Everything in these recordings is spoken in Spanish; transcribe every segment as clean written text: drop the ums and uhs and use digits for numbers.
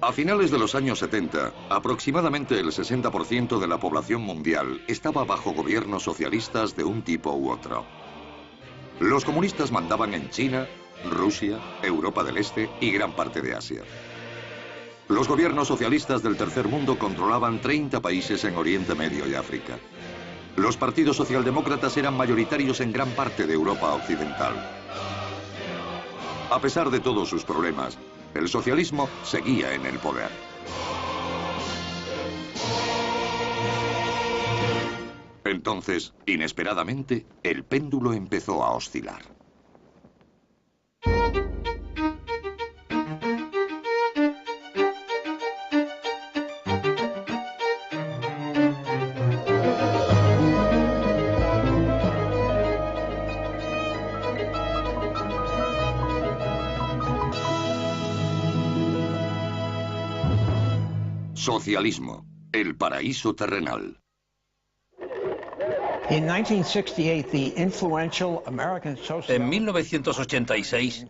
A finales de los años 70, aproximadamente el 60% de la población mundial estaba bajo gobiernos socialistas de un tipo u otro. Los comunistas mandaban en China, Rusia, Europa del Este y gran parte de Asia. Los gobiernos socialistas del tercer mundo controlaban 30 países en Oriente Medio y África. Los partidos socialdemócratas eran mayoritarios en gran parte de Europa occidental. A pesar de todos sus problemas, el socialismo seguía en el poder. Entonces, inesperadamente, el péndulo empezó a oscilar. Socialismo, el paraíso terrenal. En 1986,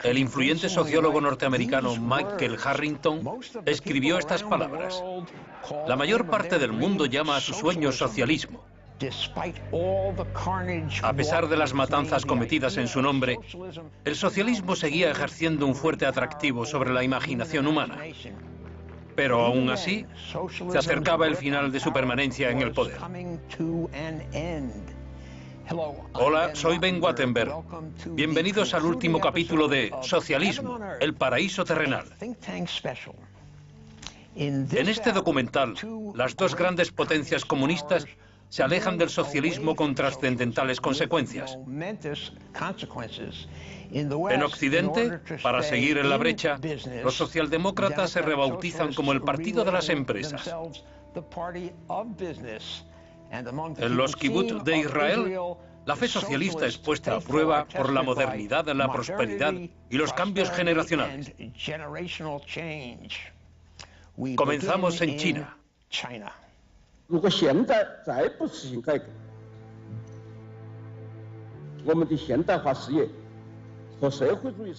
el influyente sociólogo norteamericano Michael Harrington escribió estas palabras: la mayor parte del mundo llama a su sueño socialismo. A pesar de las matanzas cometidas en su nombre, el socialismo seguía ejerciendo un fuerte atractivo sobre la imaginación humana. Pero aún así, se acercaba el final de su permanencia en el poder. Hola, soy Ben Wattenberg. Bienvenidos al último capítulo de Socialismo, el paraíso terrenal. En este documental, las dos grandes potencias comunistas se alejan del socialismo con trascendentales consecuencias. En Occidente, para seguir en la brecha, los socialdemócratas se rebautizan como el Partido de las Empresas. En los kibbutz de Israel, la fe socialista es puesta a prueba por la modernidad, la prosperidad y los cambios generacionales. Comenzamos en China.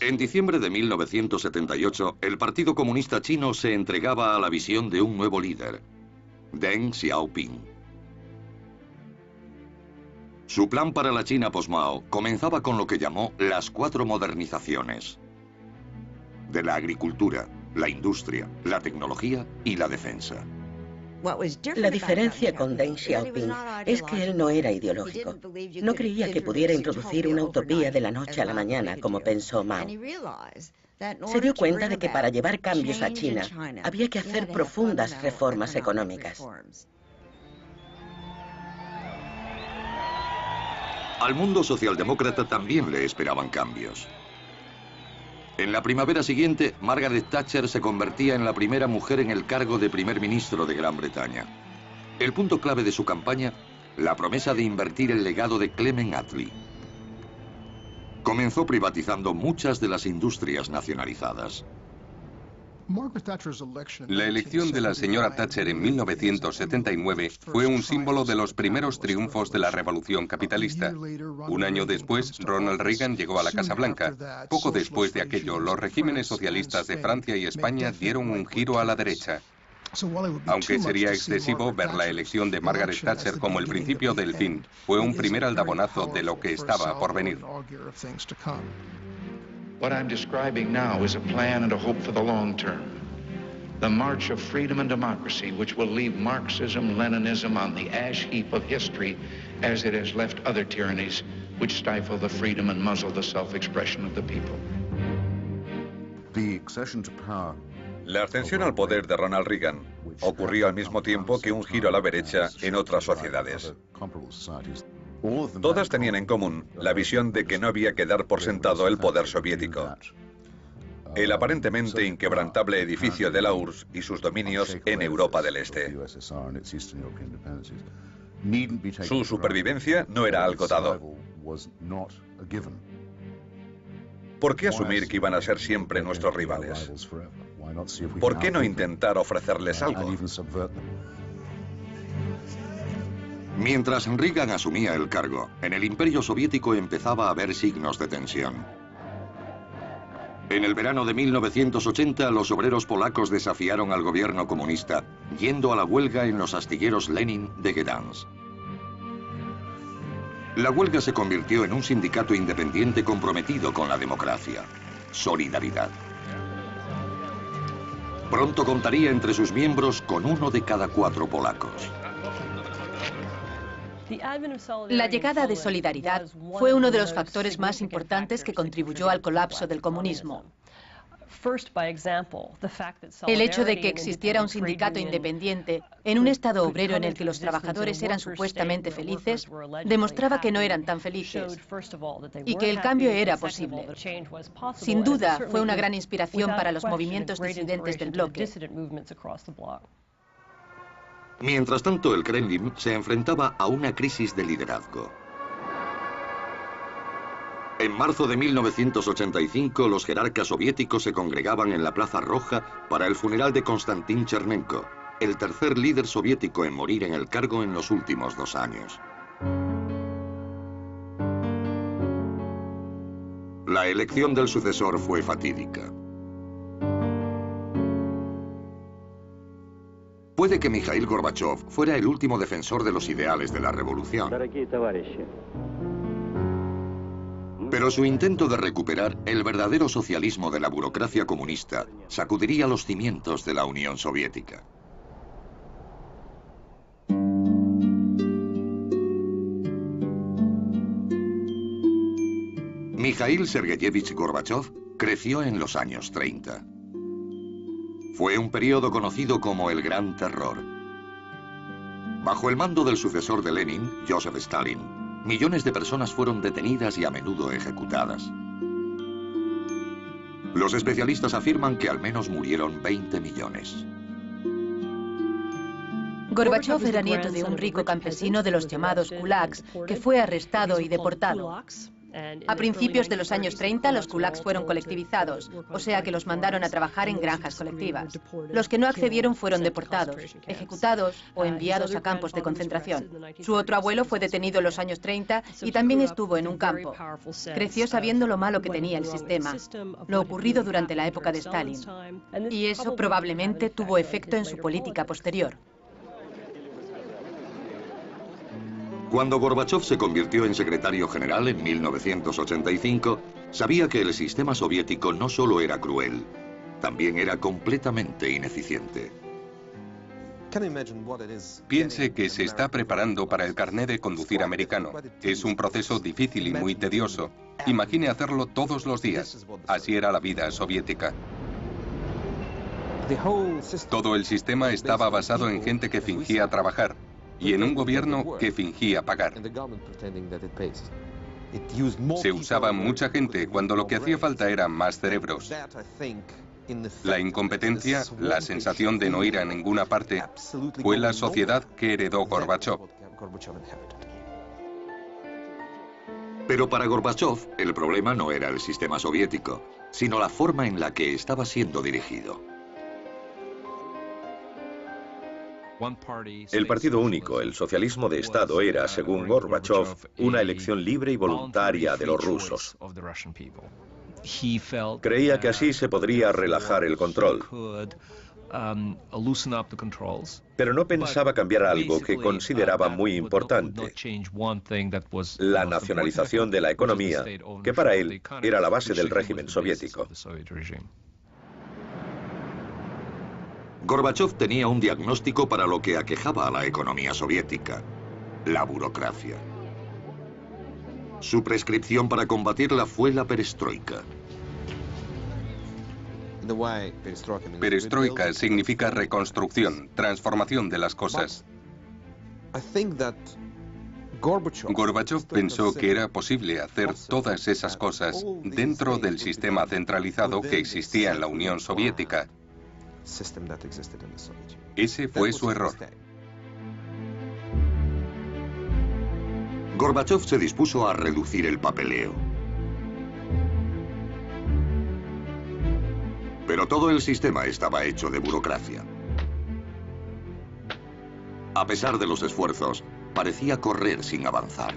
En diciembre de 1978, el Partido Comunista Chino se entregaba a la visión de un nuevo líder, Deng Xiaoping. Su plan para la China post-Mao comenzaba con lo que llamó las 4 modernizaciones: de la agricultura, la industria, la tecnología y la defensa. La diferencia con Deng Xiaoping es que él no era ideológico. No creía que pudiera introducir una utopía de la noche a la mañana, como pensó Mao. Se dio cuenta de que para llevar cambios a China había que hacer profundas reformas económicas. Al mundo socialdemócrata también le esperaban cambios. En la primavera siguiente, Margaret Thatcher se convertía en la primera mujer en el cargo de primer ministro de Gran Bretaña. El punto clave de su campaña, la promesa de invertir el legado de Clement Attlee. Comenzó privatizando muchas de las industrias nacionalizadas. La elección de la señora Thatcher en 1979 fue un símbolo de los primeros triunfos de la revolución capitalista. Un año después, Ronald Reagan llegó a la Casa Blanca. Poco después de aquello, los regímenes socialistas de Francia y España dieron un giro a la derecha. Aunque sería excesivo ver la elección de Margaret Thatcher como el principio del fin, fue un primer aldabonazo de lo que estaba por venir. What I'm describing now is a plan and a hope for the long term. The march of freedom and democracy, which will leave Marxism, Leninism on the ash heap of history as it has left other tyrannies which stifle the freedom and muzzle the self-expression of the people. La ascensión al poder de Ronald Reagan ocurrió al mismo tiempo que un giro a la derecha en otras sociedades. Todas tenían en común la visión de que no había que dar por sentado el poder soviético. El aparentemente inquebrantable edificio de la URSS y sus dominios en Europa del Este. Su supervivencia no era algo dado. ¿Por qué asumir que iban a ser siempre nuestros rivales? ¿Por qué no intentar ofrecerles algo? Mientras Reagan asumía el cargo, en el Imperio Soviético empezaba a haber signos de tensión. En el verano de 1980, los obreros polacos desafiaron al gobierno comunista, yendo a la huelga en los astilleros Lenin de Gdansk. La huelga se convirtió en un sindicato independiente comprometido con la democracia. Solidaridad. Pronto contaría entre sus miembros con 1 de cada 4 polacos. La llegada de Solidaridad fue uno de los factores más importantes que contribuyó al colapso del comunismo. El hecho de que existiera un sindicato independiente en un estado obrero en el que los trabajadores eran supuestamente felices demostraba que no eran tan felices y que el cambio era posible. Sin duda, fue una gran inspiración para los movimientos disidentes del bloque. Mientras tanto, el Kremlin se enfrentaba a una crisis de liderazgo. En marzo de 1985, los jerarcas soviéticos se congregaban en la Plaza Roja para el funeral de Konstantin Chernenko, el tercer líder soviético en morir en el cargo en los últimos 2 años. La elección del sucesor fue fatídica. Puede que Mikhail Gorbachev fuera el último defensor de los ideales de la revolución. Pero su intento de recuperar el verdadero socialismo de la burocracia comunista sacudiría los cimientos de la Unión Soviética. Mikhail Sergeyevich Gorbachev creció en los años 30. Fue un periodo conocido como el Gran Terror. Bajo el mando del sucesor de Lenin, Joseph Stalin, millones de personas fueron detenidas y a menudo ejecutadas. Los especialistas afirman que al menos murieron 20 millones. Gorbachev era nieto de un rico campesino de los llamados kulaks, que fue arrestado y deportado. A principios de los años 30, los kulaks fueron colectivizados, o sea que los mandaron a trabajar en granjas colectivas. Los que no accedieron fueron deportados, ejecutados o enviados a campos de concentración. Su otro abuelo fue detenido en los años 30 y también estuvo en un campo. Creció sabiendo lo malo que tenía el sistema, lo ocurrido durante la época de Stalin. Y eso probablemente tuvo efecto en su política posterior. Cuando Gorbachev se convirtió en secretario general en 1985, sabía que el sistema soviético no solo era cruel, también era completamente ineficiente. Piense que se está preparando para el carné de conducir americano. Es un proceso difícil y muy tedioso. Imagine hacerlo todos los días. Así era la vida soviética. Todo el sistema estaba basado en gente que fingía trabajar y en un gobierno que fingía pagar. Se usaba mucha gente cuando lo que hacía falta eran más cerebros. La incompetencia, la sensación de no ir a ninguna parte, fue la sociedad que heredó Gorbachev. Pero para Gorbachev, el problema no era el sistema soviético, sino la forma en la que estaba siendo dirigido. El partido único, el socialismo de Estado, era, según Gorbachev, una elección libre y voluntaria de los rusos. Creía que así se podría relajar el control. Pero no pensaba cambiar algo que consideraba muy importante: la nacionalización de la economía, que para él era la base del régimen soviético. Gorbachev tenía un diagnóstico para lo que aquejaba a la economía soviética: la burocracia. Su prescripción para combatirla fue la perestroika. Perestroika significa reconstrucción, transformación de las cosas. Gorbachev pensó que era posible hacer todas esas cosas dentro del sistema centralizado que existía en la Unión Soviética. Ese fue su error. Gorbachev se dispuso a reducir el papeleo. Pero todo el sistema estaba hecho de burocracia. A pesar de los esfuerzos, parecía correr sin avanzar.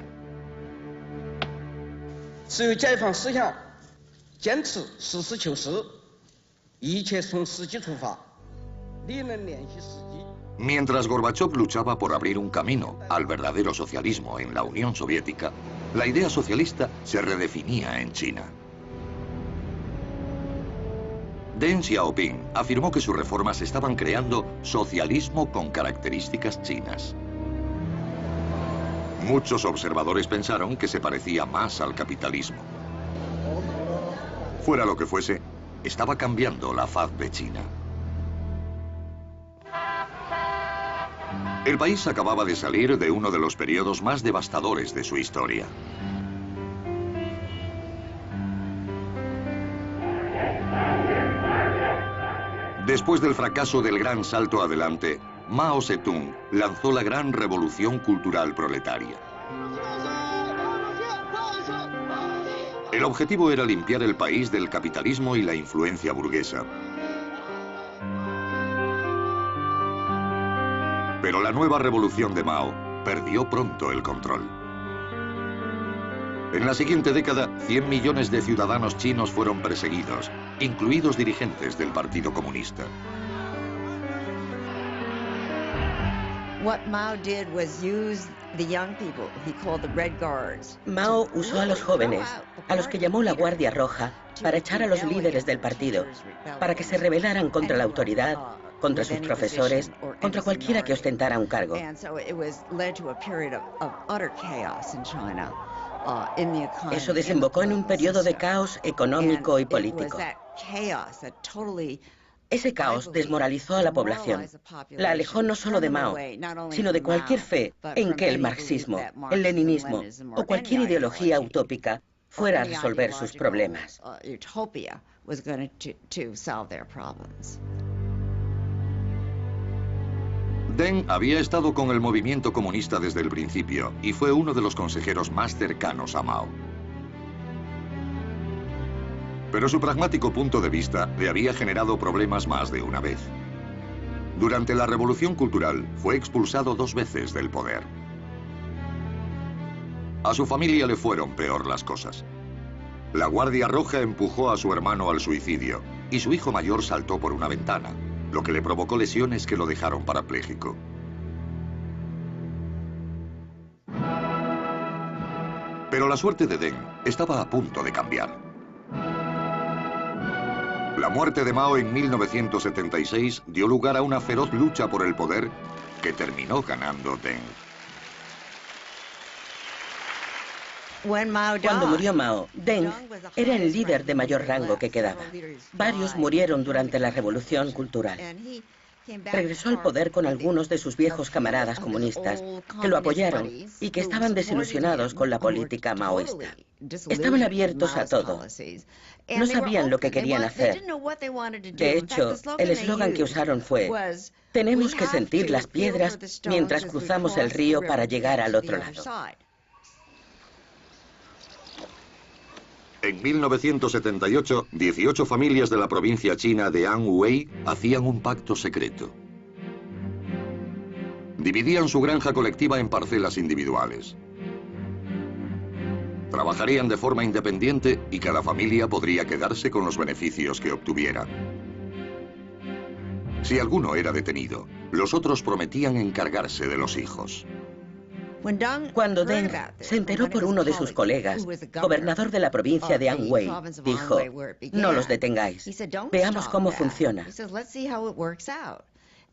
Mientras Gorbachov luchaba por abrir un camino al verdadero socialismo en la Unión Soviética, la idea socialista se redefinía en China. Deng Xiaoping afirmó que sus reformas estaban creando socialismo con características chinas. Muchos observadores pensaron que se parecía más al capitalismo. Fuera lo que fuese, estaba cambiando la faz de China. El país acababa de salir de uno de los periodos más devastadores de su historia. Después del fracaso del gran salto adelante, Mao Zedong lanzó la gran revolución cultural proletaria. El objetivo era limpiar el país del capitalismo y la influencia burguesa. Pero la nueva revolución de Mao perdió pronto el control. En la siguiente década, 100 millones de ciudadanos chinos fueron perseguidos, incluidos dirigentes del Partido Comunista. Mao usó a los jóvenes, a los que llamó la Guardia Roja, para echar a los líderes del partido, para que se rebelaran contra la autoridad, contra sus profesores, contra cualquiera que ostentara un cargo. Eso desembocó en un periodo de caos económico y político. Ese caos desmoralizó a la población. La alejó no solo de Mao, sino de cualquier fe en que el marxismo, el leninismo o cualquier ideología utópica fuera a resolver sus problemas. Deng había estado con el movimiento comunista desde el principio y fue uno de los consejeros más cercanos a Mao. Pero su pragmático punto de vista le había generado problemas más de una vez. Durante la Revolución Cultural fue expulsado 2 veces del poder. A su familia le fueron peor las cosas. La Guardia Roja empujó a su hermano al suicidio y su hijo mayor saltó por una ventana, lo que le provocó lesiones que lo dejaron parapléjico. Pero la suerte de Deng estaba a punto de cambiar. La muerte de Mao en 1976 dio lugar a una feroz lucha por el poder que terminó ganando Deng. Cuando murió Mao, Deng era el líder de mayor rango que quedaba. Varios murieron durante la Revolución Cultural. Regresó al poder con algunos de sus viejos camaradas comunistas que lo apoyaron y que estaban desilusionados con la política maoísta. Estaban abiertos a todo. No sabían lo que querían hacer. De hecho, el eslogan que usaron fue: "Tenemos que sentir las piedras mientras cruzamos el río para llegar al otro lado". En 1978, 18 familias de la provincia china de Anhui hacían un pacto secreto. Dividían su granja colectiva en parcelas individuales. Trabajarían de forma independiente y cada familia podría quedarse con los beneficios que obtuviera. Si alguno era detenido, los otros prometían encargarse de los hijos. Cuando Deng se enteró por uno de sus colegas, gobernador de la provincia de Anhui, dijo: "No los detengáis, veamos cómo funciona".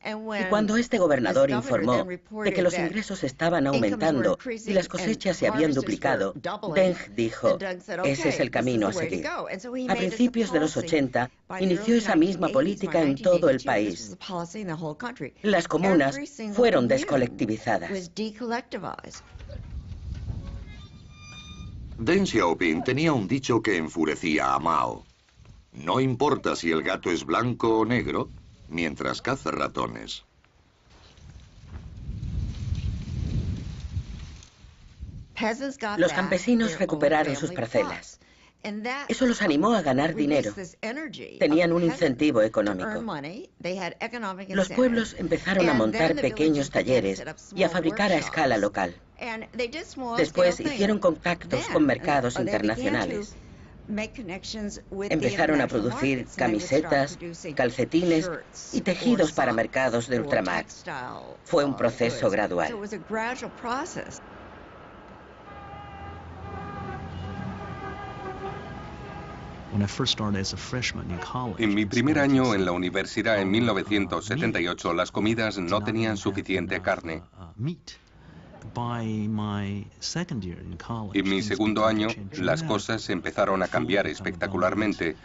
Y cuando este gobernador informó de que los ingresos estaban aumentando y las cosechas se habían duplicado, Deng dijo: "Ese es el camino a seguir". A principios de los 80, inició esa misma política en todo el país. Las comunas fueron descolectivizadas. Deng Xiaoping tenía un dicho que enfurecía a Mao: "No importa si el gato es blanco o negro, mientras caza ratones". Los campesinos recuperaron sus parcelas. Eso los animó a ganar dinero. Tenían un incentivo económico. Los pueblos empezaron a montar pequeños talleres y a fabricar a escala local. Después hicieron contactos con mercados internacionales. Empezaron a producir camisetas, calcetines y tejidos para mercados de ultramar. Fue un proceso gradual. En mi primer año en la universidad en 1978, las comidas no tenían suficiente carne. En mi segundo año, las cosas empezaron a cambiar espectacularmente.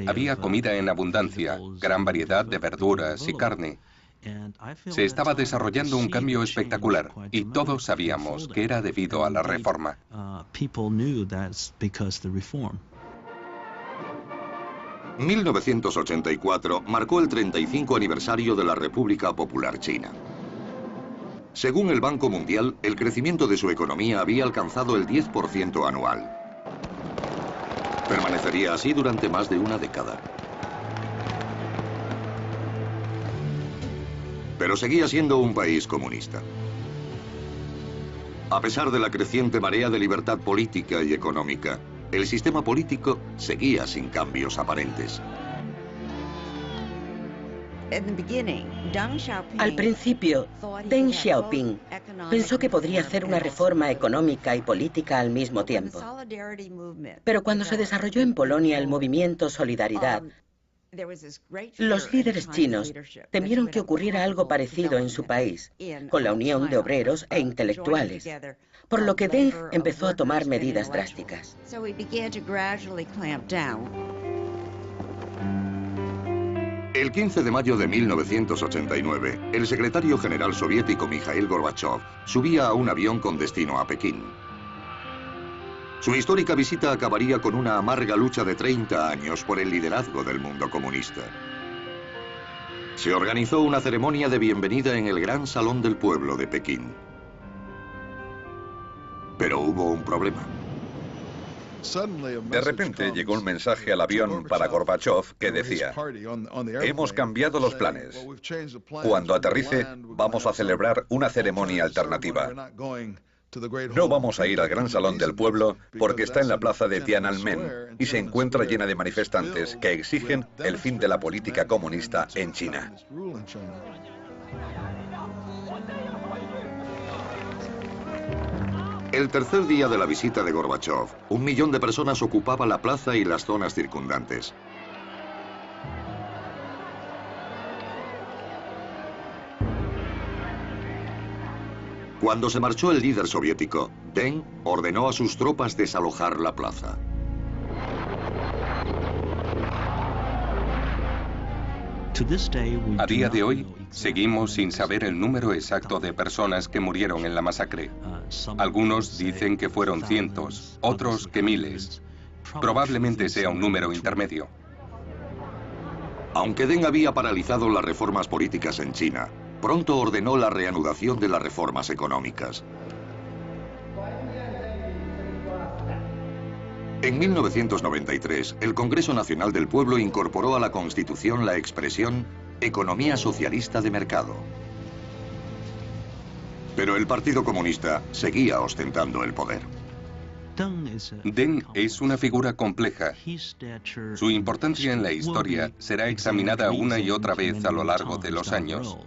Había comida en abundancia, gran variedad de verduras y carne. Se estaba desarrollando un cambio espectacular y todos sabíamos que era debido a la reforma. 1984 marcó el 35 aniversario de la República Popular China. Según el Banco Mundial, el crecimiento de su economía había alcanzado el 10% anual. Permanecería así durante más de una década. Pero seguía siendo un país comunista. A pesar de la creciente marea de libertad política y económica, el sistema político seguía sin cambios aparentes. Al principio, Deng Xiaoping pensó que podría hacer una reforma económica y política al mismo tiempo. Pero cuando se desarrolló en Polonia el movimiento Solidaridad, los líderes chinos temieron que ocurriera algo parecido en su país, con la unión de obreros e intelectuales, por lo que Deng empezó a tomar medidas drásticas. El 15 de mayo de 1989, el secretario general soviético Mikhail Gorbachev subía a un avión con destino a Pekín. Su histórica visita acabaría con una amarga lucha de 30 años por el liderazgo del mundo comunista. Se organizó una ceremonia de bienvenida en el Gran Salón del Pueblo de Pekín. Pero hubo un problema. De repente llegó un mensaje al avión para Gorbachev que decía: hemos cambiado los planes. Cuando aterrice, vamos a celebrar una ceremonia alternativa. No vamos a ir al Gran Salón del Pueblo porque está en la plaza de Tiananmen y se encuentra llena de manifestantes que exigen el fin de la política comunista en China. El tercer día de la visita de Gorbachev, 1 millón de personas ocupaba la plaza y las zonas circundantes. Cuando se marchó el líder soviético, Deng ordenó a sus tropas desalojar la plaza. A día de hoy, seguimos sin saber el número exacto de personas que murieron en la masacre. Algunos dicen que fueron cientos, otros que miles. Probablemente sea un número intermedio. Aunque Deng había paralizado las reformas políticas en China, pronto ordenó la reanudación de las reformas económicas. En 1993, el Congreso Nacional del Pueblo incorporó a la Constitución la expresión «economía socialista de mercado». Pero el Partido Comunista seguía ostentando el poder. Deng es una figura compleja. Su importancia en la historia será examinada una y otra vez a lo largo de los años.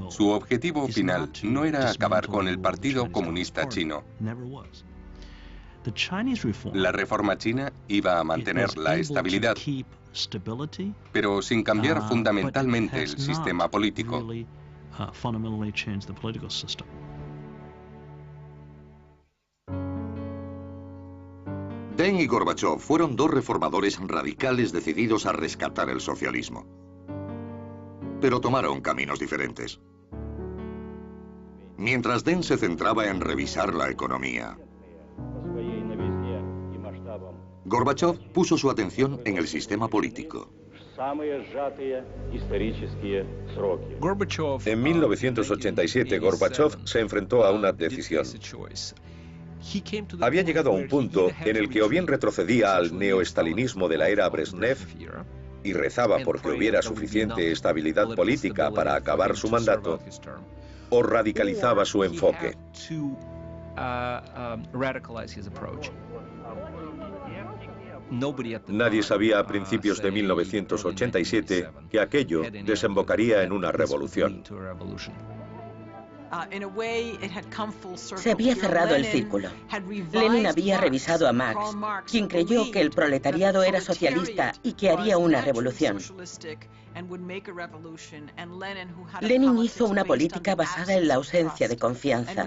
Su objetivo final no era acabar con el Partido Comunista Chino. La reforma china iba a mantener la estabilidad, pero sin cambiar fundamentalmente el sistema político. Deng y Gorbachev fueron dos reformadores radicales decididos a rescatar el socialismo. Pero tomaron caminos diferentes. Mientras Deng se centraba en revisar la economía, Gorbachev puso su atención en el sistema político. En 1987, Gorbachev se enfrentó a una decisión. Había llegado a un punto en el que o bien retrocedía al neoestalinismo de la era Brezhnev y rezaba porque hubiera suficiente estabilidad política para acabar su mandato, o radicalizaba su enfoque. Nadie sabía a principios de 1987 que aquello desembocaría en una revolución. Se había cerrado el círculo. Lenin había revisado a Marx, quien creyó que el proletariado era socialista y que haría una revolución. Lenin hizo una política basada en la ausencia de confianza.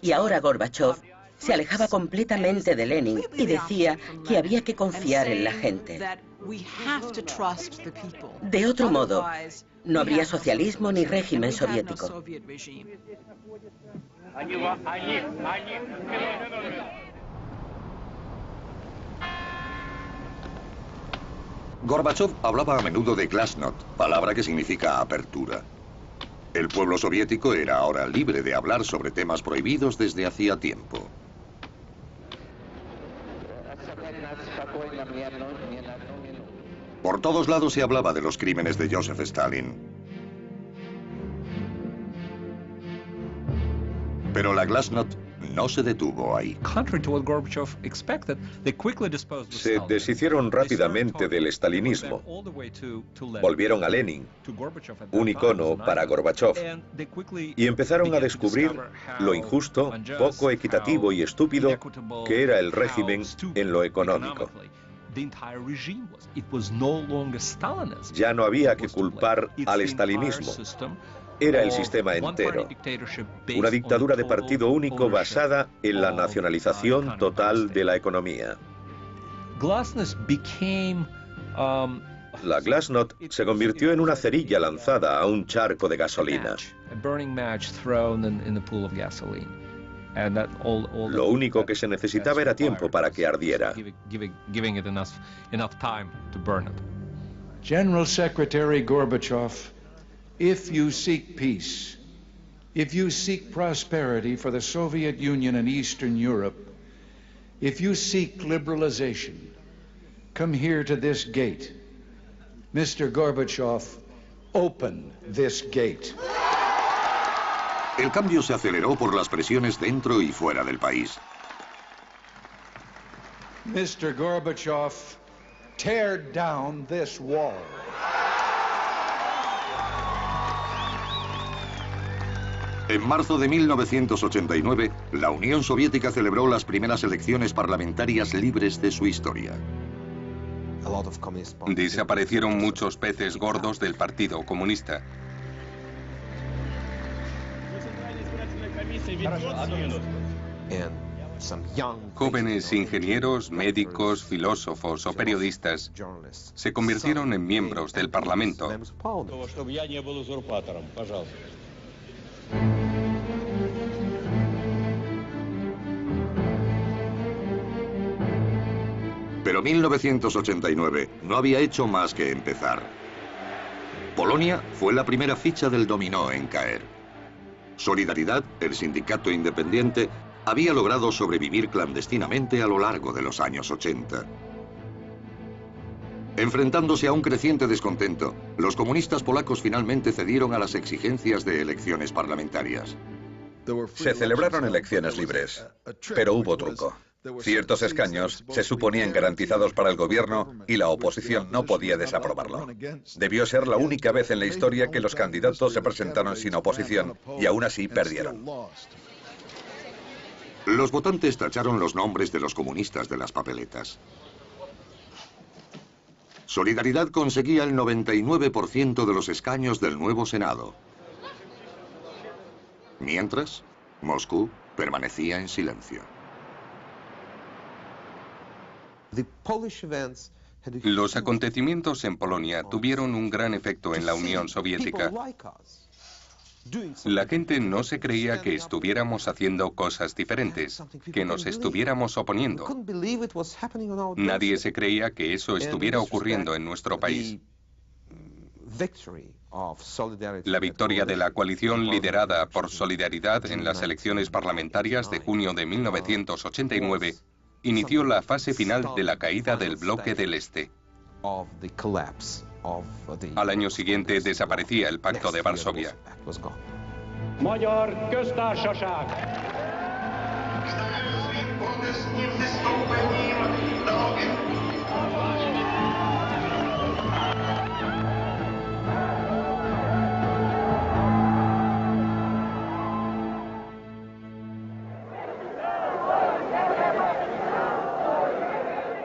Y ahora Gorbachov se alejaba completamente de Lenin y decía que había que confiar en la gente. De otro modo, no habría socialismo ni régimen soviético. Gorbachov hablaba a menudo de glasnost, palabra que significa apertura. El pueblo soviético era ahora libre de hablar sobre temas prohibidos desde hacía tiempo. Por todos lados se hablaba de los crímenes de Joseph Stalin. Pero la glasnost no se detuvo ahí. Se deshicieron rápidamente del stalinismo. Volvieron a Lenin, un icono para Gorbachov, y empezaron a descubrir lo injusto, poco equitativo y estúpido que era el régimen en lo económico. Ya no había que culpar al estalinismo. Era el sistema entero. Una dictadura de partido único basada en la nacionalización total de la economía. La glasnost se convirtió en una cerilla lanzada a un charco de gasolina. Lo único que se necesitaba era tiempo para que ardiera. General Secretary Gorbachev, if you seek peace, if you seek prosperity for the Soviet Union and Eastern Europe, if you seek liberalization, come here to this gate. Mr. Gorbachev, open this gate. El cambio se aceleró por las presiones dentro y fuera del país. Mr. Gorbachev, tear down this wall. En marzo de 1989, la Unión Soviética celebró las primeras elecciones parlamentarias libres de su historia. Desaparecieron muchos peces gordos del Partido Comunista. Jóvenes ingenieros, médicos, filósofos o periodistas se convirtieron en miembros del Parlamento. Pero 1989 no había hecho más que empezar. Polonia fue la primera ficha del dominó en caer. Solidaridad, el sindicato independiente, había logrado sobrevivir clandestinamente a lo largo de los años 80. Enfrentándose a un creciente descontento, los comunistas polacos finalmente cedieron a las exigencias de elecciones parlamentarias. Se celebraron elecciones libres, pero hubo truco. Ciertos escaños se suponían garantizados para el gobierno y la oposición no podía desaprobarlo. Debió ser la única vez en la historia que los candidatos se presentaron sin oposición y aún así perdieron. Los votantes tacharon los nombres de los comunistas de las papeletas. Solidaridad conseguía el 99% de los escaños del nuevo Senado. Mientras, Moscú permanecía en silencio. Los acontecimientos en Polonia tuvieron un gran efecto en la Unión Soviética. La gente no se creía que estuviéramos haciendo cosas diferentes, que nos estuviéramos oponiendo. Nadie se creía que eso estuviera ocurriendo en nuestro país. La victoria de la coalición liderada por Solidaridad en las elecciones parlamentarias de junio de 1989 inició la fase final de la caída del bloque del Este. Al año siguiente desaparecía el Pacto de Varsovia. Magyar Köztársaság!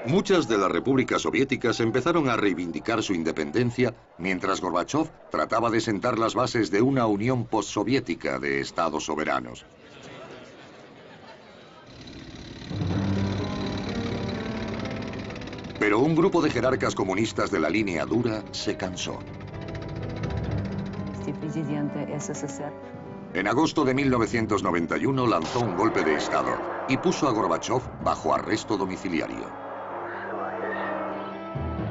Muchas de las repúblicas soviéticas empezaron a reivindicar su independencia, mientras Gorbachov trataba de sentar las bases de una unión postsoviética de estados soberanos. Pero un grupo de jerarcas comunistas de la línea dura se cansó. En agosto de 1991 lanzó un golpe de Estado y puso a Gorbachov bajo arresto domiciliario.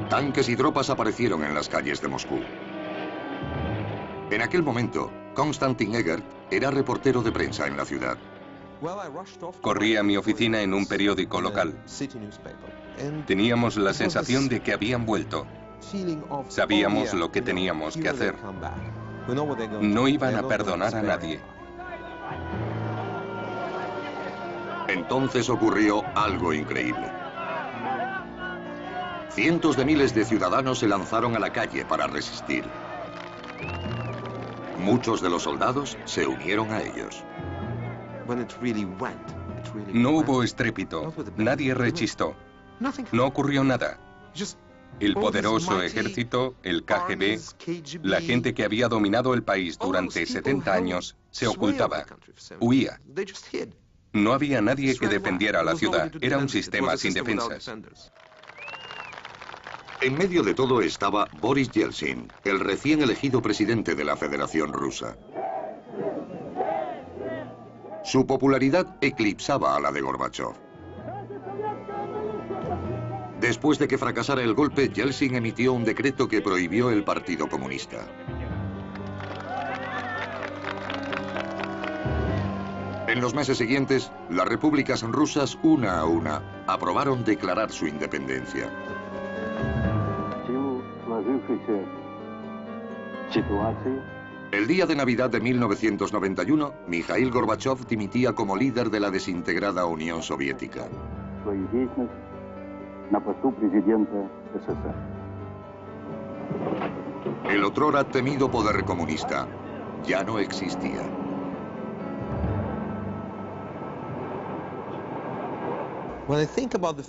Tanques y tropas aparecieron en las calles de Moscú. En aquel momento, Konstantin Egert era reportero de prensa en la ciudad. Corrí a mi oficina en un periódico local. Teníamos la sensación de que habían vuelto. Sabíamos lo que teníamos que hacer. No iban a perdonar a nadie. Entonces ocurrió algo increíble. Cientos de miles de ciudadanos se lanzaron a la calle para resistir. Muchos de los soldados se unieron a ellos. No hubo estrépito, nadie rechistó. No ocurrió nada. El poderoso ejército, el KGB, la gente que había dominado el país durante 70 años, se ocultaba, huía. No había nadie que defendiera la ciudad, era un sistema sin defensas. En medio de todo estaba Boris Yeltsin, el recién elegido presidente de la Federación Rusa. Su popularidad eclipsaba a la de Gorbachov. Después de que fracasara el golpe, Yeltsin emitió un decreto que prohibió el Partido Comunista. En los meses siguientes, las repúblicas rusas, una a una, aprobaron declarar su independencia. El día de Navidad de 1991, Mikhail Gorbachov dimitía como líder de la desintegrada Unión Soviética. El otrora temido poder comunista ya no existía.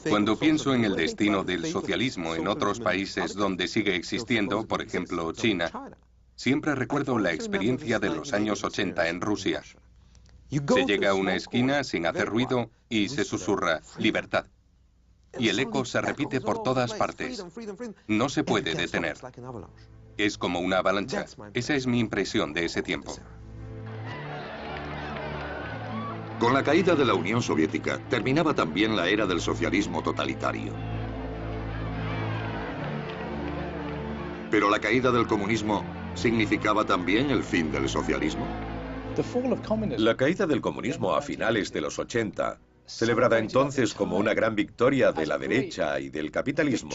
Cuando pienso en el destino del socialismo en otros países donde sigue existiendo, por ejemplo China, siempre recuerdo la experiencia de los años 80 en Rusia. Se llega a una esquina sin hacer ruido y se susurra libertad. Y el eco se repite por todas partes. No se puede detener. Es como una avalancha. Esa es mi impresión de ese tiempo. Con la caída de la Unión Soviética, terminaba también la era del socialismo totalitario. Pero la caída del comunismo significaba también el fin del socialismo. La caída del comunismo a finales de los 80, celebrada entonces como una gran victoria de la derecha y del capitalismo,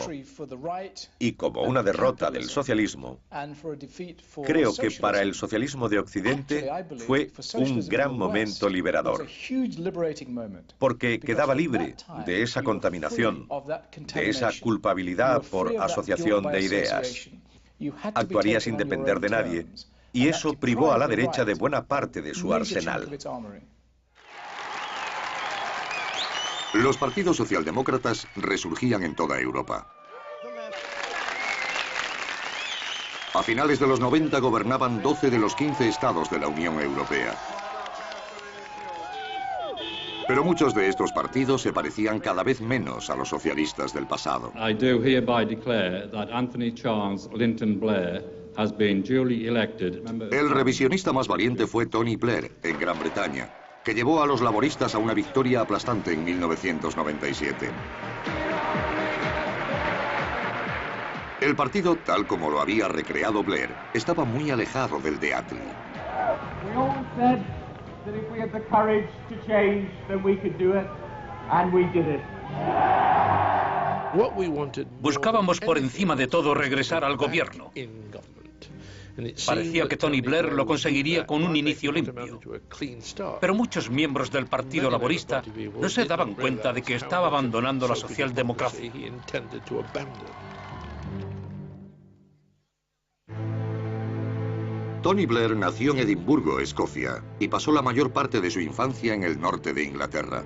y como una derrota del socialismo, creo que para el socialismo de Occidente fue un gran momento liberador, porque quedaba libre de esa contaminación, de esa culpabilidad por asociación de ideas. Actuaría sin depender de nadie, y eso privó a la derecha de buena parte de su arsenal. Los partidos socialdemócratas resurgían en toda Europa. A finales de los 90 gobernaban 12 de los 15 estados de la Unión Europea. Pero muchos de estos partidos se parecían cada vez menos a los socialistas del pasado. I do hereby declare that Anthony Charles Linton Blair has been duly elected. El revisionista más valiente fue Tony Blair, en Gran Bretaña, que llevó a los laboristas a una victoria aplastante en 1997. El partido, tal como lo había recreado Blair, estaba muy alejado del de Attlee. Buscábamos por encima de todo regresar al gobierno. Parecía que Tony Blair lo conseguiría con un inicio limpio. Pero muchos miembros del Partido Laborista no se daban cuenta de que estaba abandonando la socialdemocracia. Tony Blair nació en Edimburgo, Escocia, y pasó la mayor parte de su infancia en el norte de Inglaterra.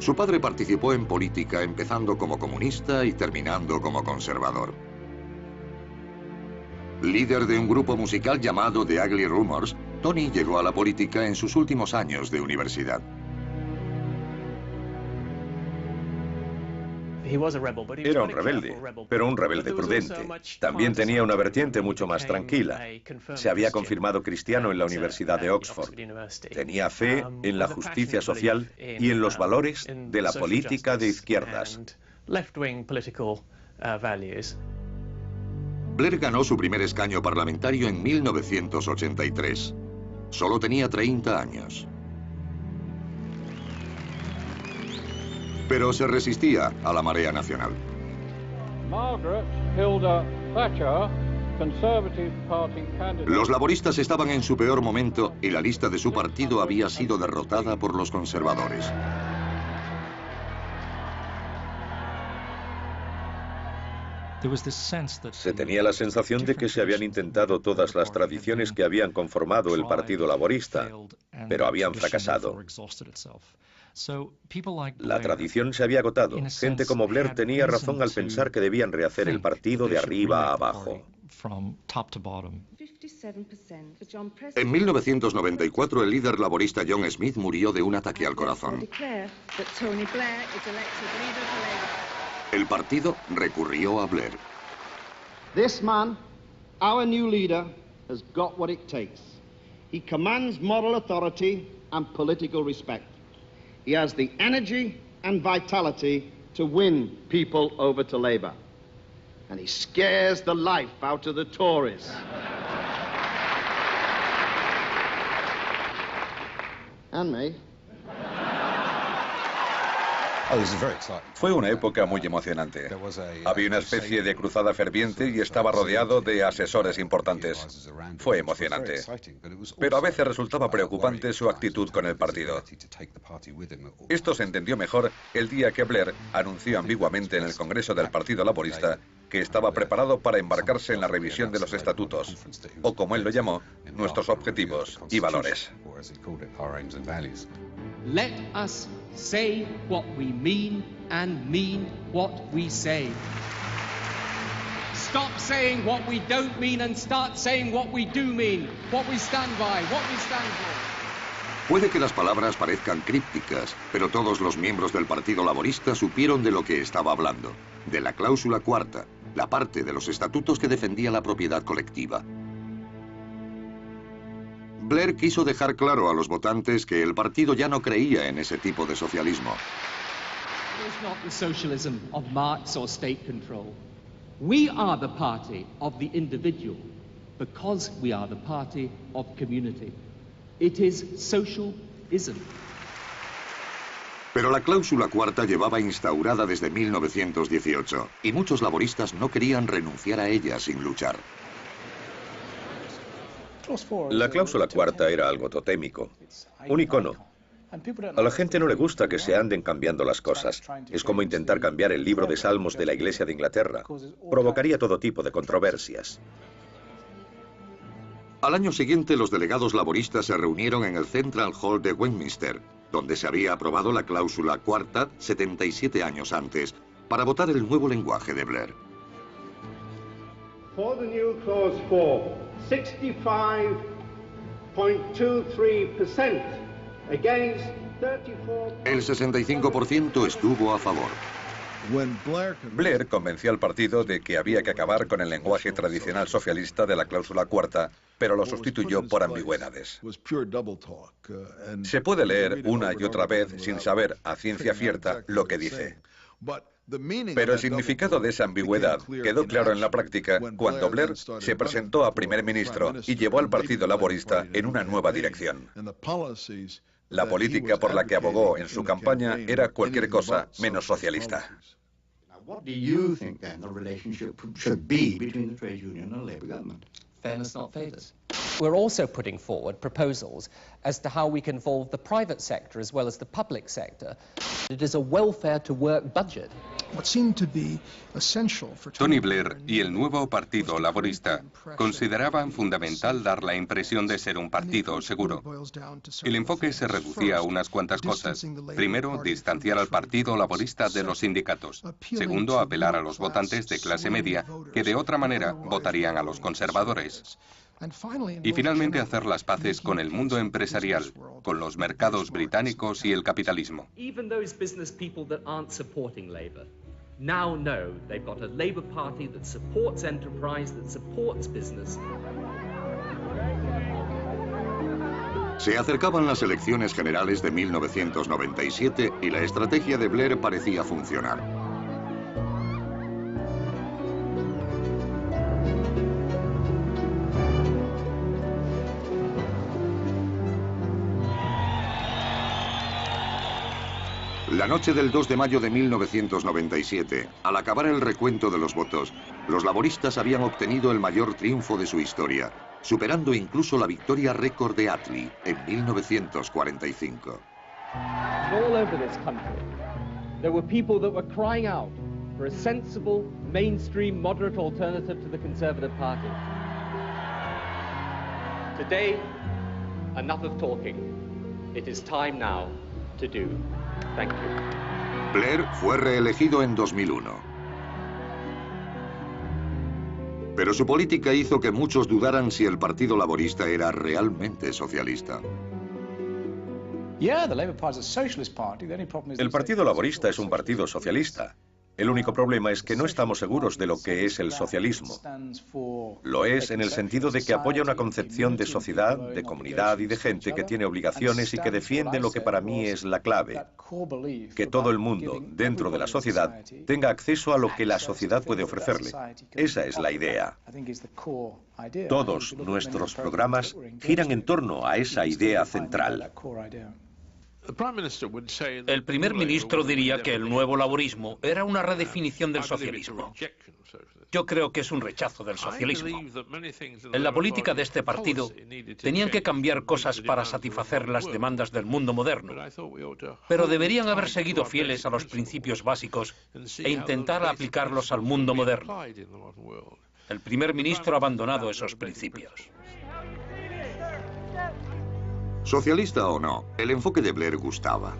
Su padre participó en política empezando como comunista y terminando como conservador. Líder de un grupo musical llamado The Ugly Rumors, Tony llegó a la política en sus últimos años de universidad. Era un rebelde, pero un rebelde prudente. También tenía una vertiente mucho más tranquila. Se había confirmado cristiano en la Universidad de Oxford. Tenía fe en la justicia social y en los valores de la política de izquierdas. Blair ganó su primer escaño parlamentario en 1983. Solo tenía 30 años. Pero se resistía a la marea nacional. Los laboristas estaban en su peor momento y la lista de su partido había sido derrotada por los conservadores. Se tenía la sensación de que se habían intentado todas las tradiciones que habían conformado el Partido Laborista, pero habían fracasado. La tradición se había agotado. Gente como Blair tenía razón al pensar que debían rehacer el partido de arriba a abajo. En 1994, el líder laborista John Smith murió de un ataque al corazón. El partido recurrió a Blair. This man, our new leader, has got what it takes. He commands moral authority and political respect. He has the energy and vitality to win people over to Labour. And he scares the life out of the Tories. And me. Fue una época muy emocionante. Había una especie de cruzada ferviente y estaba rodeado de asesores importantes. Fue emocionante. Pero a veces resultaba preocupante su actitud con el partido. Esto se entendió mejor el día que Blair anunció ambiguamente en el Congreso del Partido Laborista que estaba preparado para embarcarse en la revisión de los estatutos, o como él lo llamó, nuestros objetivos y valores. Let us say what we mean and mean what we say. Stop saying what we don't mean and start saying what we do mean, what we stand by, what we stand for. Puede que las palabras parezcan crípticas, pero todos los miembros del Partido Laborista supieron de lo que estaba hablando, de la cláusula cuarta, la parte de los estatutos que defendía la propiedad colectiva. Blair quiso dejar claro a los votantes que el partido ya no creía en ese tipo de socialismo. It is not the socialism of Marx or state control. We are the party of the individual because we are the party of community. It is socialism. Pero la cláusula cuarta llevaba instaurada desde 1918 y muchos laboristas no querían renunciar a ella sin luchar. La cláusula cuarta era algo totémico, un icono. A la gente no le gusta que se anden cambiando las cosas. Es como intentar cambiar el libro de Salmos de la Iglesia de Inglaterra. Provocaría todo tipo de controversias. Al año siguiente, los delegados laboristas se reunieron en el Central Hall de Westminster, donde se había aprobado la cláusula cuarta 77 años antes, para votar el nuevo lenguaje de Blair. For the new clause 4, 65.23% against 34. El 65% estuvo a favor. Blair convenció al partido de que había que acabar con el lenguaje tradicional socialista de la cláusula cuarta, pero lo sustituyó por ambigüedades. Se puede leer una y otra vez sin saber a ciencia cierta lo que dice. Pero el significado de esa ambigüedad quedó claro en la práctica cuando Blair se presentó a primer ministro y llevó al Partido Laborista en una nueva dirección. La política por la que abogó en su campaña era cualquier cosa menos socialista. What do you think then the relationship should be between the trade union and the Labour government? Fairness, not favours. We're also putting forward proposals as to how we can involve the private sector as well as the public sector. It is a welfare to work budget. Tony Blair y el nuevo Partido Laborista consideraban fundamental dar la impresión de ser un partido seguro. El enfoque se reducía a unas cuantas cosas. Primero, distanciar al Partido Laborista de los sindicatos. Segundo, apelar a los votantes de clase media, que de otra manera votarían a los conservadores. Y finalmente hacer las paces con el mundo empresarial, con los mercados británicos y el capitalismo. Now know they've got a Labour Party that supports enterprise, that supports business. Se acercaban las elecciones generales de 1997 y la estrategia de Blair parecía funcionar. La noche del 2 de mayo de 1997, al acabar el recuento de los votos, los laboristas habían obtenido el mayor triunfo de su historia, superando incluso la victoria récord de Attlee en 1945. All over this country, there were people that were crying out for a sensible, mainstream, moderate alternative to the Conservative Party. Today, enough of talking. It is time now to do. Thank you. Blair fue reelegido en 2001. Pero su política hizo que muchos dudaran si el Partido Laborista era realmente socialista. El Partido Laborista es un partido socialista. El único problema es que no estamos seguros de lo que es el socialismo. Lo es en el sentido de que apoya una concepción de sociedad, de comunidad y de gente que tiene obligaciones y que defiende lo que para mí es la clave: que todo el mundo, dentro de la sociedad, tenga acceso a lo que la sociedad puede ofrecerle. Esa es la idea. Todos nuestros programas giran en torno a esa idea central. El primer ministro diría que el nuevo laborismo era una redefinición del socialismo. Yo creo que es un rechazo del socialismo. En la política de este partido tenían que cambiar cosas para satisfacer las demandas del mundo moderno, pero deberían haber seguido fieles a los principios básicos e intentar aplicarlos al mundo moderno. El primer ministro ha abandonado esos principios. Socialista o no, el enfoque de Blair gustaba.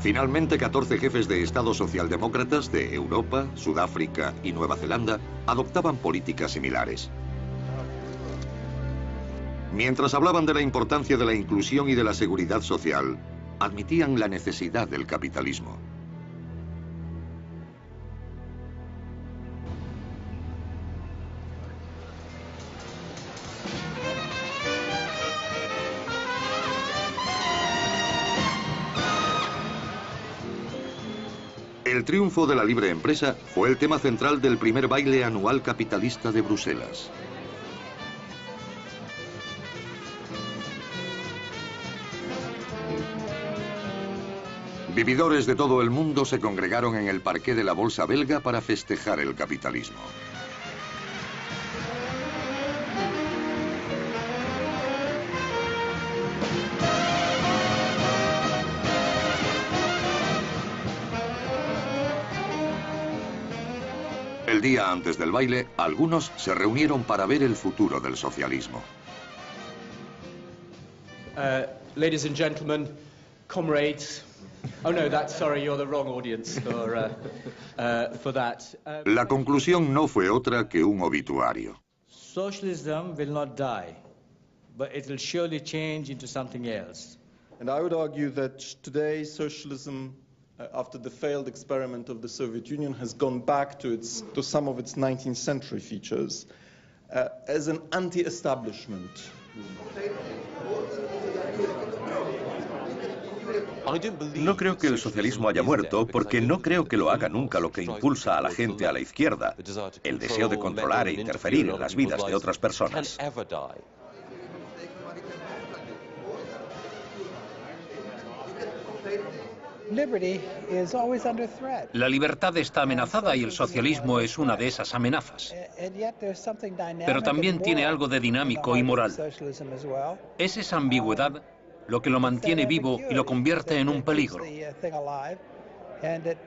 Finalmente, 14 jefes de Estado socialdemócratas de Europa, Sudáfrica y Nueva Zelanda adoptaban políticas similares. Mientras hablaban de la importancia de la inclusión y de la seguridad social, admitían la necesidad del capitalismo. El triunfo de la libre empresa fue el tema central del primer baile anual capitalista de Bruselas. Vividores de todo el mundo se congregaron en el parqué de la Bolsa belga para festejar el capitalismo. El día antes del baile, algunos se reunieron para ver el futuro del socialismo. Ladies and gentlemen, comrades. Oh no, sorry, you're the wrong audience for that. La conclusión no fue otra que un obituario. Socialism will not die, but it will surely change into something else. And I would argue that today socialism, after the failed experiment of the Soviet Union, has gone back to some of its 19th century features as an anti-establishment. No creo que el socialismo haya muerto, porque no creo que lo haga nunca lo que impulsa a la gente a la izquierda: el deseo de controlar e interferir en las vidas de otras personas. La libertad está amenazada y el socialismo es una de esas amenazas. Pero también tiene algo de dinámico y moral. Es esa ambigüedad lo que lo mantiene vivo y lo convierte en un peligro. and it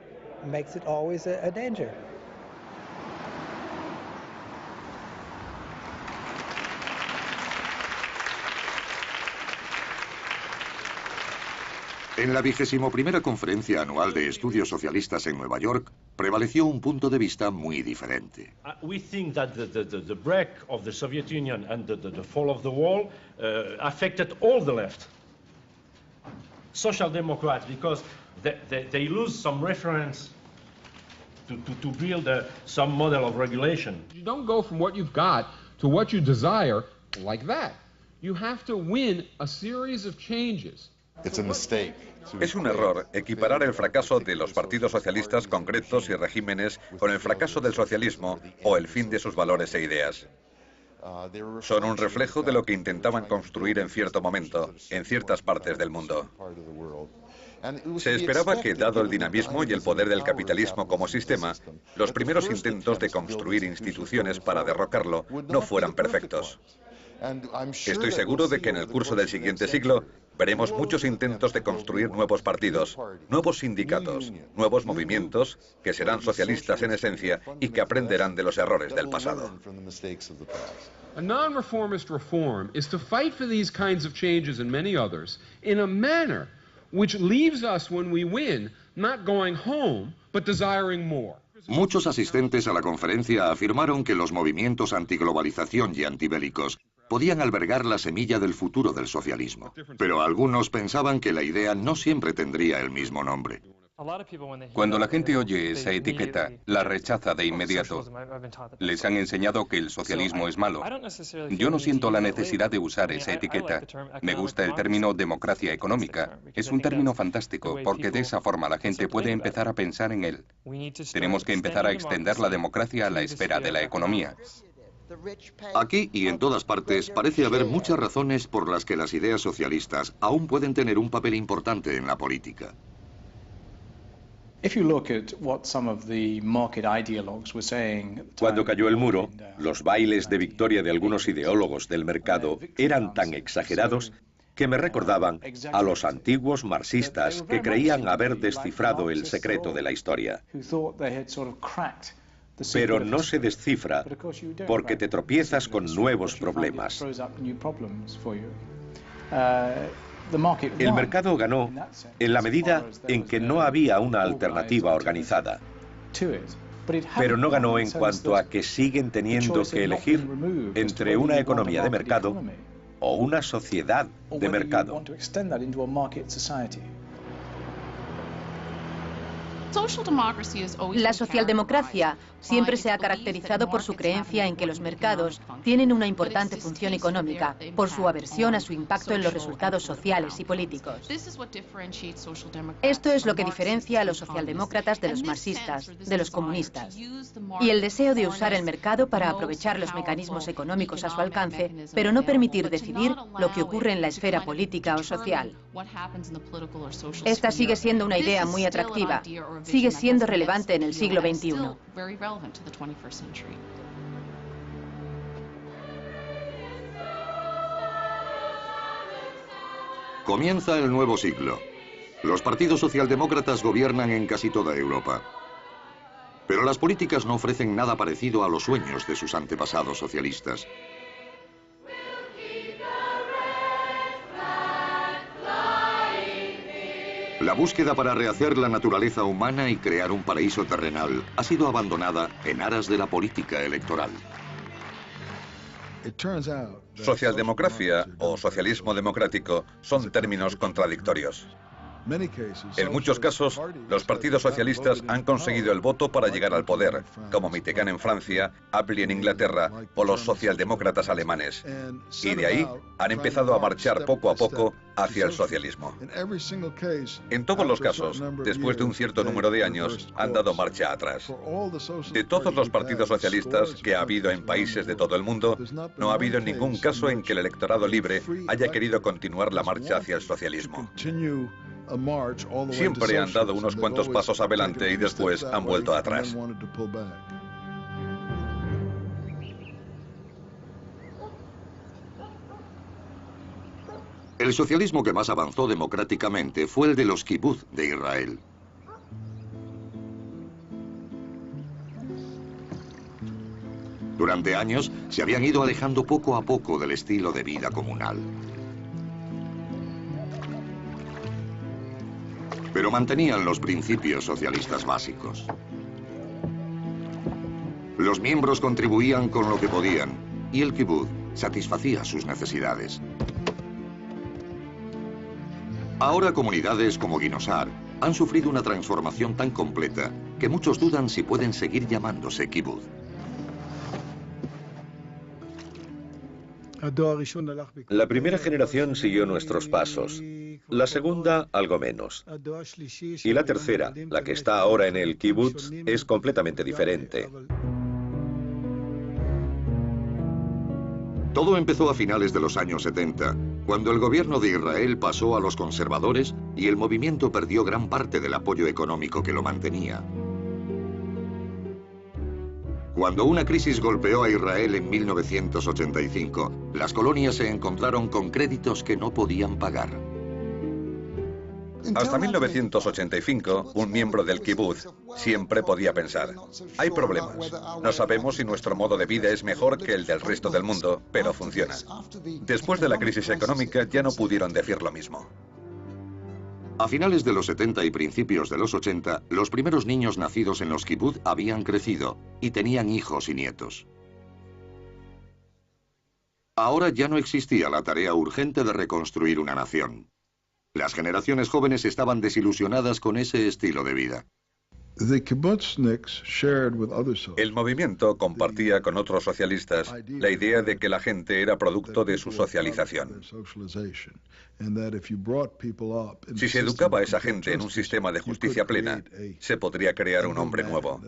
makes it always a danger. En la 21ª Conferencia Anual de Estudios Socialistas en Nueva York, prevaleció un punto de vista muy diferente. We think that the break of the Soviet Union and the fall of the wall affected all the left. Social Democrats, because they lose some reference to build some model of regulation. You don't go from what you've got to what you desire like that. You have to win a series of changes. Es un error equiparar el fracaso de los partidos socialistas concretos y regímenes con el fracaso del socialismo o el fin de sus valores e ideas. Son un reflejo de lo que intentaban construir en cierto momento, en ciertas partes del mundo. Se esperaba que, dado el dinamismo y el poder del capitalismo como sistema, los primeros intentos de construir instituciones para derrocarlo no fueran perfectos. Estoy seguro de que en el curso del siguiente siglo veremos muchos intentos de construir nuevos partidos, nuevos sindicatos, nuevos movimientos que serán socialistas en esencia y que aprenderán de los errores del pasado. A non-reformist reform is to fight for these kinds of changes and many others in a manner which leaves us when we win not going home but desiring more. Muchos asistentes a la conferencia afirmaron que los movimientos antiglobalización y antibélicos podían albergar la semilla del futuro del socialismo, pero algunos pensaban que la idea no siempre tendría el mismo nombre. Cuando la gente oye esa etiqueta, la rechaza de inmediato. Les han enseñado que el socialismo es malo. Yo no siento la necesidad de usar esa etiqueta. Me gusta el término democracia económica. Es un término fantástico, porque de esa forma la gente puede empezar a pensar en él. Tenemos que empezar a extender la democracia a la esfera de la economía. Aquí y en todas partes parece haber muchas razones por las que las ideas socialistas aún pueden tener un papel importante en la política. Cuando cayó el muro, los bailes de victoria de algunos ideólogos del mercado eran tan exagerados que me recordaban a los antiguos marxistas que creían haber descifrado el secreto de la historia. Pero no se descifra porque te tropiezas con nuevos problemas. El mercado ganó en la medida en que no había una alternativa organizada. Pero no ganó en cuanto a que siguen teniendo que elegir entre una economía de mercado o una sociedad de mercado. La socialdemocracia siempre se ha caracterizado por su creencia en que los mercados tienen una importante función económica, por su aversión a su impacto en los resultados sociales y políticos. Esto es lo que diferencia a los socialdemócratas de los marxistas, de los comunistas. Y el deseo de usar el mercado para aprovechar los mecanismos económicos a su alcance, pero no permitir decidir lo que ocurre en la esfera política o social. Esta sigue siendo una idea muy atractiva. Sigue siendo relevante en el siglo XXI. Comienza el nuevo siglo. Los partidos socialdemócratas gobiernan en casi toda Europa. Pero las políticas no ofrecen nada parecido a los sueños de sus antepasados socialistas. La búsqueda para rehacer la naturaleza humana y crear un paraíso terrenal ha sido abandonada en aras de la política electoral. Socialdemocracia o socialismo democrático son términos contradictorios. En muchos casos, los partidos socialistas han conseguido el voto para llegar al poder, como Mitterrand en Francia, Attlee en Inglaterra o los socialdemócratas alemanes. Y de ahí han empezado a marchar poco a poco hacia el socialismo. En todos los casos, después de un cierto número de años, han dado marcha atrás. De todos los partidos socialistas que ha habido en países de todo el mundo, no ha habido ningún caso en que el electorado libre haya querido continuar la marcha hacia el socialismo. Siempre han dado unos cuantos pasos adelante y después han vuelto atrás. El socialismo que más avanzó democráticamente fue el de los kibbutz de Israel. Durante años se habían ido alejando poco a poco del estilo de vida comunal. Pero mantenían los principios socialistas básicos. Los miembros contribuían con lo que podían y el kibutz satisfacía sus necesidades. Ahora comunidades como Ginosar han sufrido una transformación tan completa que muchos dudan si pueden seguir llamándose kibutz. La primera generación siguió nuestros pasos, la segunda algo menos. Y la tercera, la que está ahora en el kibutz, es completamente diferente. Todo empezó a finales de los años 70, cuando el gobierno de Israel pasó a los conservadores y el movimiento perdió gran parte del apoyo económico que lo mantenía. Cuando una crisis golpeó a Israel en 1985, las colonias se encontraron con créditos que no podían pagar. Hasta 1985, un miembro del kibutz siempre podía pensar, hay problemas. No sabemos si nuestro modo de vida es mejor que el del resto del mundo, pero funciona. Después de la crisis económica ya no pudieron decir lo mismo. A finales de los 70 y principios de los 80, los primeros niños nacidos en los kibutz habían crecido y tenían hijos y nietos. Ahora ya no existía la tarea urgente de reconstruir una nación. Las generaciones jóvenes estaban desilusionadas con ese estilo de vida. El movimiento compartía con otros socialistas la idea de que la gente era producto de su socialización. Si se educaba a esa gente en un sistema de justicia plena, se podría crear un hombre nuevo.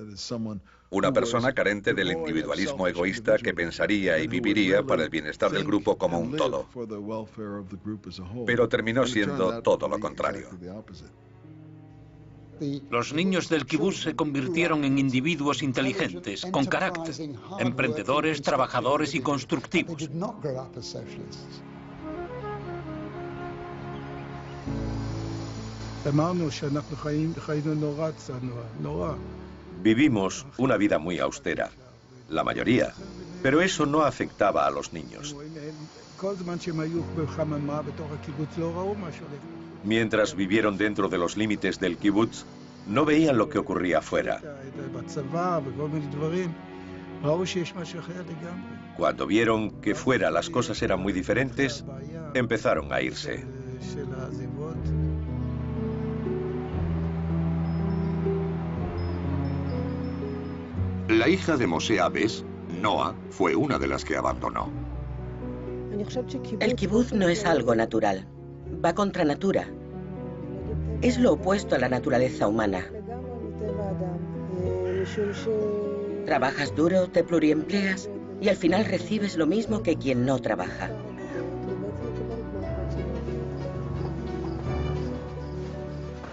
Una persona carente del individualismo egoísta que pensaría y viviría para el bienestar del grupo como un todo. Pero terminó siendo todo lo contrario. Los niños del kibutz se convirtieron en individuos inteligentes, con carácter, emprendedores, trabajadores y constructivos. Vivimos una vida muy austera, la mayoría, pero eso no afectaba a los niños. Mientras vivieron dentro de los límites del kibutz, no veían lo que ocurría afuera. Cuando vieron que fuera las cosas eran muy diferentes, empezaron a irse. La hija de Moshe Abes, Noah, fue una de las que abandonó. El kibutz no es algo natural. Va contra natura. Es lo opuesto a la naturaleza humana. Trabajas duro, te pluriempleas y al final recibes lo mismo que quien no trabaja.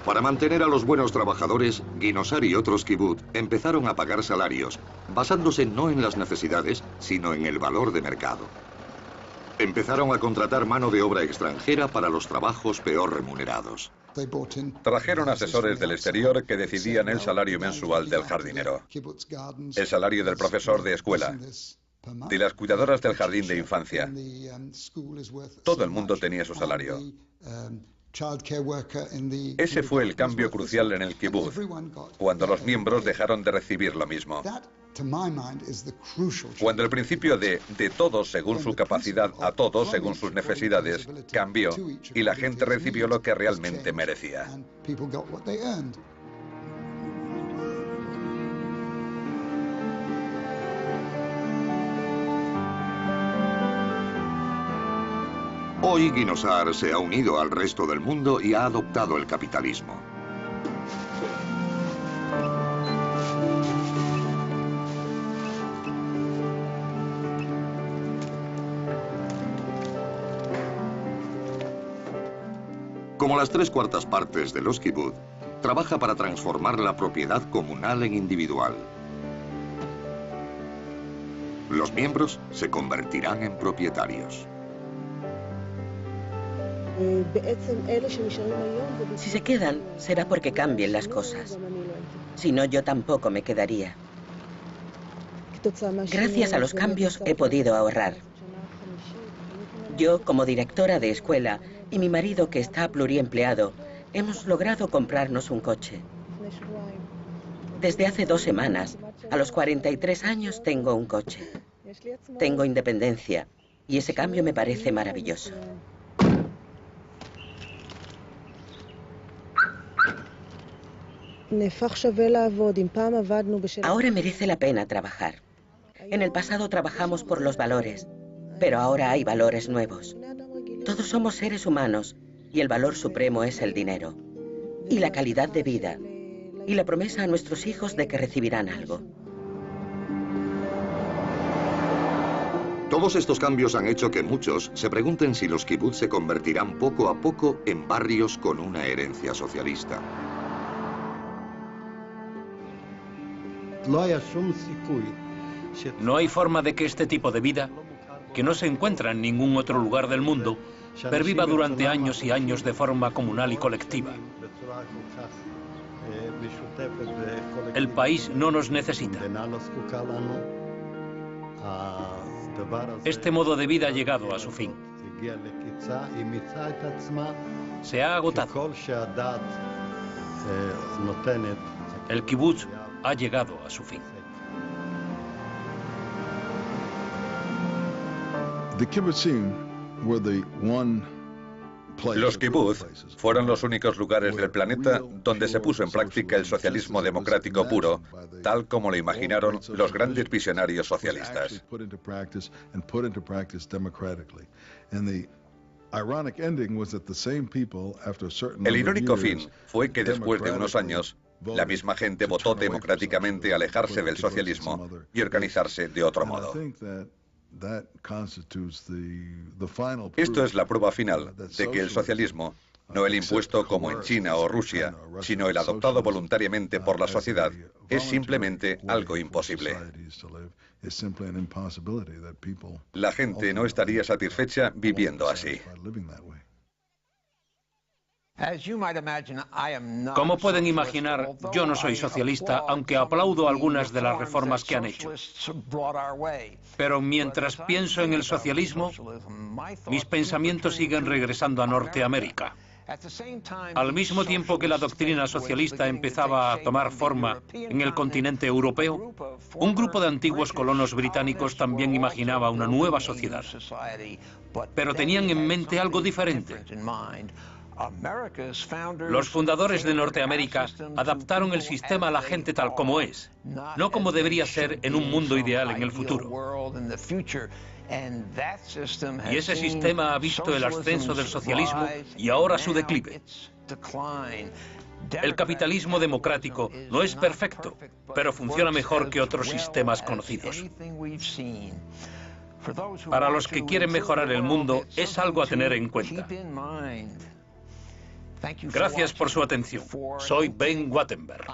Para mantener a los buenos trabajadores, Ginosar y otros kibutz empezaron a pagar salarios, basándose no en las necesidades, sino en el valor de mercado. Empezaron a contratar mano de obra extranjera para los trabajos peor remunerados. Trajeron asesores del exterior que decidían el salario mensual del jardinero, el salario del profesor de escuela, de las cuidadoras del jardín de infancia. Todo el mundo tenía su salario. Ese fue el cambio crucial en el kibutz, cuando los miembros dejaron de recibir lo mismo. Cuando el principio de todos según su capacidad a todos según sus necesidades cambió y la gente recibió lo que realmente merecía. Hoy Ginosar se ha unido al resto del mundo y ha adoptado el capitalismo. Como las 3/4 partes de los kibutz, trabaja para transformar la propiedad comunal en individual. Los miembros se convertirán en propietarios. Si se quedan, será porque cambien las cosas. Si no, yo tampoco me quedaría. Gracias a los cambios he podido ahorrar. Yo, como directora de escuela, y mi marido, que está pluriempleado, hemos logrado comprarnos un coche. Desde hace 2 semanas, a los 43 años, tengo un coche. Tengo independencia, y ese cambio me parece maravilloso. Ahora merece la pena trabajar. En el pasado trabajamos por los valores, pero ahora hay valores nuevos. Todos somos seres humanos y el valor supremo es el dinero. Y la calidad de vida. Y la promesa a nuestros hijos de que recibirán algo. Todos estos cambios han hecho que muchos se pregunten si los kibutz se convertirán poco a poco en barrios con una herencia socialista. No hay forma de que este tipo de vida, que no se encuentra en ningún otro lugar del mundo, perviva durante años y años de forma comunal y colectiva. El país no nos necesita. Este modo de vida ha llegado a su fin. Se ha agotado. El kibutz ha llegado a su fin. Los kibutz fueron los únicos lugares del planeta donde se puso en práctica el socialismo democrático puro, tal como lo imaginaron los grandes visionarios socialistas. El irónico fin fue que después de unos años, la misma gente votó democráticamente alejarse del socialismo y organizarse de otro modo. Esto es la prueba final de que el socialismo, no el impuesto como en China o Rusia, sino el adoptado voluntariamente por la sociedad, es simplemente algo imposible. La gente no estaría satisfecha viviendo así. Como pueden imaginar, yo no soy socialista, aunque aplaudo algunas de las reformas que han hecho. Pero mientras pienso en el socialismo, mis pensamientos siguen regresando a Norteamérica. Al mismo tiempo que la doctrina socialista empezaba a tomar forma en el continente europeo, un grupo de antiguos colonos británicos también imaginaba una nueva sociedad. Pero tenían en mente algo diferente. Los fundadores de Norteamérica adaptaron el sistema a la gente tal como es, no como debería ser en un mundo ideal en el futuro. Y ese sistema ha visto el ascenso del socialismo y ahora su declive. El capitalismo democrático no es perfecto, pero funciona mejor que otros sistemas conocidos. Para los que quieren mejorar el mundo, es algo a tener en cuenta. Gracias por su atención. Soy Ben Wattenberg.